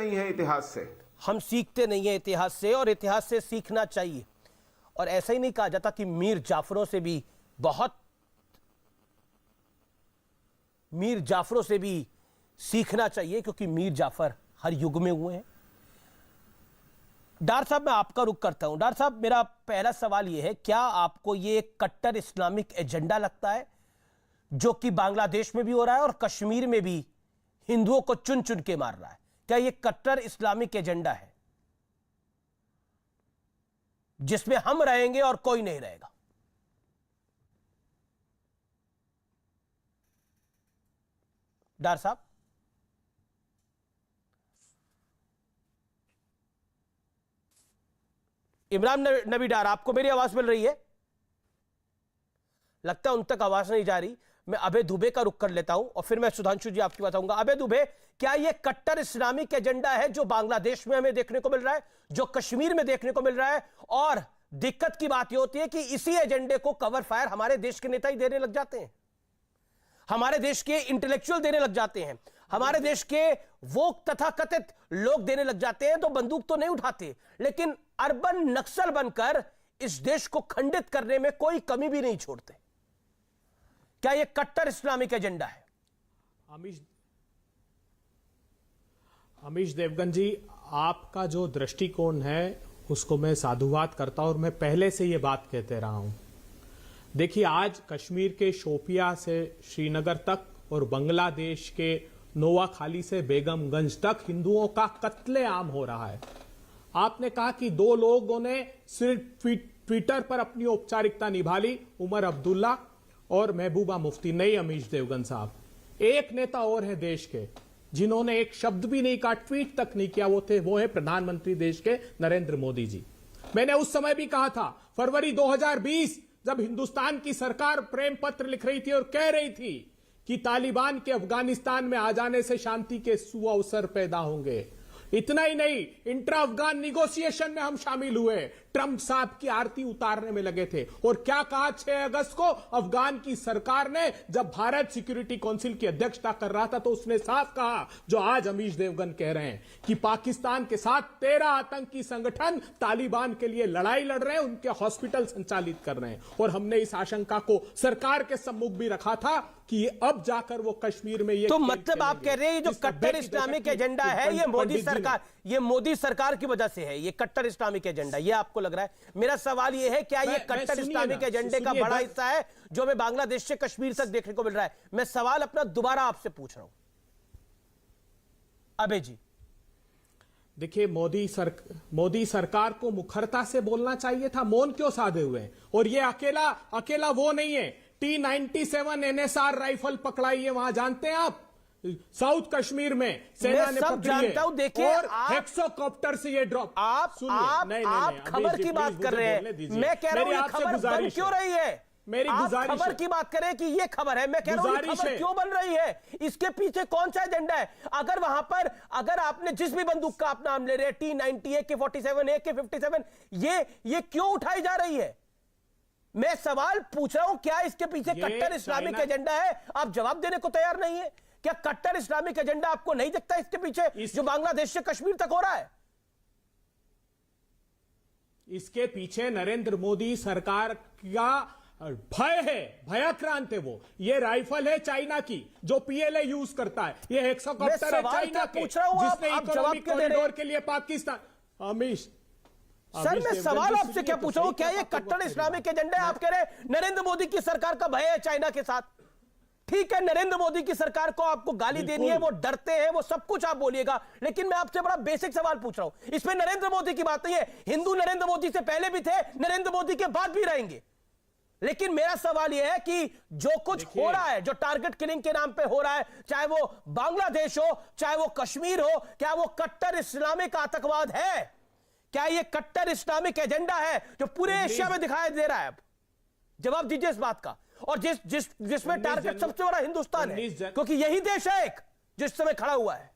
नहीं है इतिहास से? हम सीखते नहीं है इतिहास से, और इतिहास से सीखना चाहिए। और ऐसा ही नहीं कहा जाता कि मीर जाफरों से भी सीखना चाहिए, क्योंकि मीर जाफर हर युग में हुए हैं। डार साहब, मैं आपका रुख करता हूं। डार साहब, मेरा पहला सवाल यह है, क्या आपको यह कट्टर इस्लामिक एजेंडा लगता है जो कि बांग्लादेश में भी हो रहा है और कश्मीर में भी हिंदुओं को चुन चुन के मार रहा है? क्या यह कट्टर इस्लामिक एजेंडा है जिसमें हम रहेंगे और कोई नहीं रहेगा? डार साहब, इमरान नबी डार, आपको मेरी आवाज मिल रही है? लगता है उन तक आवाज नहीं जा रही। मैं अभय दुबे का रुख कर लेता हूं और फिर मैं सुधांशु जी आपकी बताऊंगा। अभय दुबे, क्या यह कट्टर इस्लामिक एजेंडा है जो बांग्लादेश में हमें देखने को मिल रहा है, जो कश्मीर में देखने को मिल रहा है? और दिक्कत की बात यह होती है कि इसी एजेंडे को कवर फायर हमारे देश के नेता ही देने लग जाते हैं, हमारे देश के इंटेलेक्चुअल देने लग जाते हैं, हमारे देश के वोक तथा कथित लोग देने लग जाते हैं। तो बंदूक तो नहीं उठाते, लेकिन अर्बन नक्सल बनकर इस देश को खंडित करने में कोई कमी भी नहीं छोड़ते। क्या यह कट्टर इस्लामिक एजेंडा है? अमीश देवगन जी, आपका जो दृष्टिकोण है उसको मैं साधुवाद करता हूं और मैं पहले से यह बात कहते रहा हूं। देखिए, आज कश्मीर के शोपिया से श्रीनगर तक और बांग्लादेश के नोवाखाली से बेगमगंज तक हिंदुओं का कत्लेआम हो रहा है। आपने कहा कि दो लोगों ने सिर्फ ट्विटर पर अपनी औपचारिकता निभा ली, उमर अब्दुल्ला और महबूबा मुफ्ती। नहीं अमीश देवगन साहब, एक नेता और है देश के जिन्होंने एक शब्द भी नहीं कहा, ट्वीट तक नहीं किया। वो है प्रधानमंत्री देश के नरेंद्र मोदी जी। मैंने उस समय भी कहा था, फरवरी 2020 जब हिंदुस्तान की सरकार प्रेम पत्र लिख रही थी और कह रही थी कि तालिबान के अफगानिस्तान में आ जाने से शांति के सुअवसर पैदा होंगे। इतना ही नहीं, इंट्रा अफगान निगोशिएशन में हम शामिल हुए, ट्रंप साहब की आरती उतारने में लगे थे। और क्या कहा 6 अगस्त को अफगान की सरकार ने, जब भारत सिक्योरिटी काउंसिल की अध्यक्षता कर रहा था, तो उसने साफ कहा, जो आज अमीश देवगन कह रहे हैं, कि पाकिस्तान के साथ 13 आतंकी संगठन तालिबान के लिए लड़ाई लड़ रहे हैं, उनके हॉस्पिटल संचालित कर रहे हैं। और हमने इस आशंका को सरकार के सम्मुख भी रखा था कि अब जाकर वो कश्मीर में ये, तो मतलब आप कह रहे हैं जो कट्टर इस्लामिक एजेंडा है ये मोदी सरकार की वजह से है, ये कट्टर इस्लामिक एजेंडा, ये आपको लग रहा है? मेरा सवाल ये है, क्या ये कट्टर इस्लामिक एजेंडे का बड़ा हिस्सा है जो हमें बांग्लादेश से कश्मीर तक देखने को मिल रहा है? मैं सवाल अपना दोबारा आपसे पूछ रहा हूं अबे जी। देखिए, मोदी सरकार को मुखरता से बोलना चाहिए था, मौन क्यों साधे हुए हैं? और ये अकेला वो नहीं है, T-97 NSR राइफल पकड़ाई है वहां, जानते हैं आप? साउथ कश्मीर में सेना ने पकड़ी है। देखिए, और हेक्सोकॉप्टर से ये ड्रॉप। आप खबर की बात कर रहे हैं, मैं कह रहा हूं ये खबर बन क्यों रही है? मेरी गुजारिश, खबर की बात करें कि ये खबर है, मैं कह रहा हूं ये खबर क्यों बन रही है? इसके पीछे कौन सा एजेंडा है? अगर वहां पर, अगर आपने जिस भी बंदूक का आप नाम ले रहे हैं, T-90, AK-47, AK-57, ये क्यों उठाई जा रही है? मैं सवाल पूछ रहा हूं, क्या इसके पीछे कट्टर इस्लामिक एजेंडा है? आप जवाब देने को तैयार नहीं है। क्या कट्टर इस्लामिक एजेंडा आपको नहीं दिखता इसके पीछे, जो बांग्लादेश से कश्मीर तक हो रहा है? इसके पीछे नरेंद्र मोदी सरकार का भय है, भयाक्रांत है वो। ये राइफल है चाइना की जो PLA यूज करता है, ये हेक्सोकॉप्टर है चाइना के, जिसने इकोनॉमिक कॉरिडोर के लिए पाकिस्तान। अमीश सर, मैं सवाल आपसे क्या पूछ रहा हूं, क्या ये कट्टर इस्लामिक एजेंडा है? आप कह रहे हैं नरेंद्र मोदी की सरकार का भय है चाइना के साथ। ठीक है, नरेंद्र मोदी की सरकार को आपको गाली देनी है, वो डरते हैं, वो सब कुछ आप बोलिएगा, लेकिन मैं आपसे बड़ा बेसिक सवाल पूछ रहा हूं। इसमें नरेंद्र मोदी की बात नहीं है, हिंदू नरेंद्र मोदी से पहले भी थे, नरेंद्र मोदी के बाद भी रहेंगे। लेकिन मेरा सवाल यह है कि जो कुछ हो रहा है, जो टारगेट किलिंग के नाम पे हो रहा है, चाहे वो बांग्लादेश हो, चाहे वो कश्मीर हो, क्या वो कट्टर इस्लामिक आतंकवाद है? क्या ये कट्टर इस्लामिक एजेंडा है जो पूरे एशिया में दिखाई दे रहा है? अब जवाब दीजिए इस बात का। और जिसमें टारगेट सबसे बड़ा हिंदुस्तान है, क्योंकि यही देश है एक जो इस समय खड़ा हुआ है।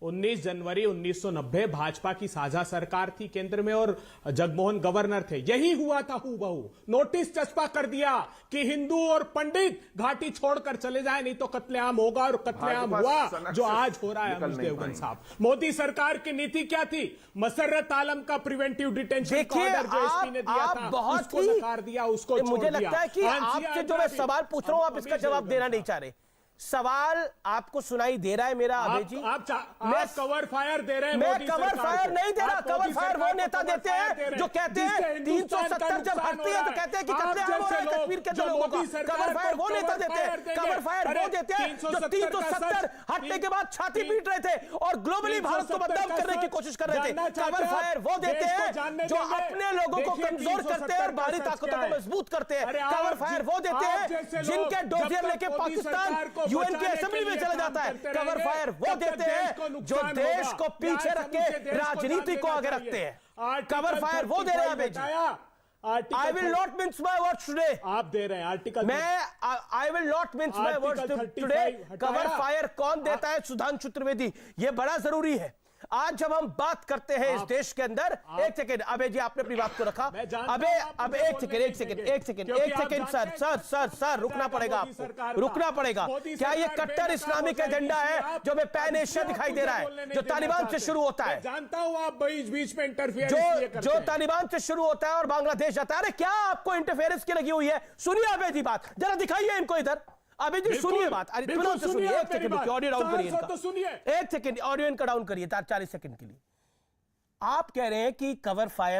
19 जनवरी 1990 भाजपा की साझा सरकार थी केंद्र में और जगमोहन गवर्नर थे। यही हुआ था हूबहू। नोटिस चस्पा कर दिया कि हिंदू और पंडित घाटी छोड़कर चले जाए, नहीं तो कत्लेआम होगा, और कत्लेआम हुआ जो आज हो रहा है। अनुज देवगन साहब, मोदी सरकार की नीति क्या थी? मसर्रत आलम का प्रिवेंटिव डिटेंशन ऑर्डर जो एसपी ने दिया था उसको नकार दिया, उसको छोड़ मुझे दिया। लगता है कि आपसे जो मैं सवाल पूछ रहा हूं आप इसका जवाब देना नहीं चाह रहे। सवाल आपको सुनाई दे रहा है मेरा अभय जी? आप कवर फायर दे रहे हैं। मैं कवर फायर नहीं दे रहा। कवर फायर वो नेता देते हैं जो कहते हैं 370 जब हटती है तो कहते हैं कि कत्लेआम हो रहा है कश्मीर के लोगों का। कवर फायर वो नेता देते हैं, कवर फायर वो देते हैं जो 370 हटने के बाद छाती पीट रहे थे और ग्लोबली भारत को बदनाम करने की कोशिश कर रहे थे। कवर फायर वो देते हैं जो अपने लोगों को कमजोर करते हैं और बाहरी ताकतों को मजबूत करते हैं। कवर फायर वो देते हैं जिनके डोजियर लेके पाकिस्तान यूएन की असेंबली में चला जाता है। कवर फायर वो देते हैं जो देश को पीछे रख के राजनीति को आगे रखते हैं। कवर फायर वो दे रहे हैं बेटा। I will not mince my words today. आप दे रहे हैं आर्टिकल, मैं I will not mince my words today. Cover fire कौन देता है? सुधांशु त्रिवेदी। यह बड़ा जरूरी है। आज जब हम बात करते हैं इस देश के अंदर, एक सेकेंड अबे जी, आपने अपनी बात को रखा। अब एक सेकेंड सर रुकना पड़ेगा आपको, रुकना पड़ेगा। क्या ये कट्टर इस्लामिक एजेंडा है जो हमें पैन एशिया दिखाई दे रहा है, जो तालिबान से शुरू होता है? जानता हूं आप बीच में इंटरफेरेंस जो तालिबान से शुरू होता है और बांग्लादेश जाता है। अरे क्या आपको इंटरफेरेंस की लगी हुई है? सुनिए अबे जी बात, जरा दिखाइए इनको इधर। अभी जी सुनिए बात। अरे तुरंत से सुनिए, एक सेकंड ऑडियो डाउन करिए इनका, एक सेकंड ऑडियो इनका डाउन करिए 40 सेकंड के लिए। आप कह रहे हैं कि कवर फायर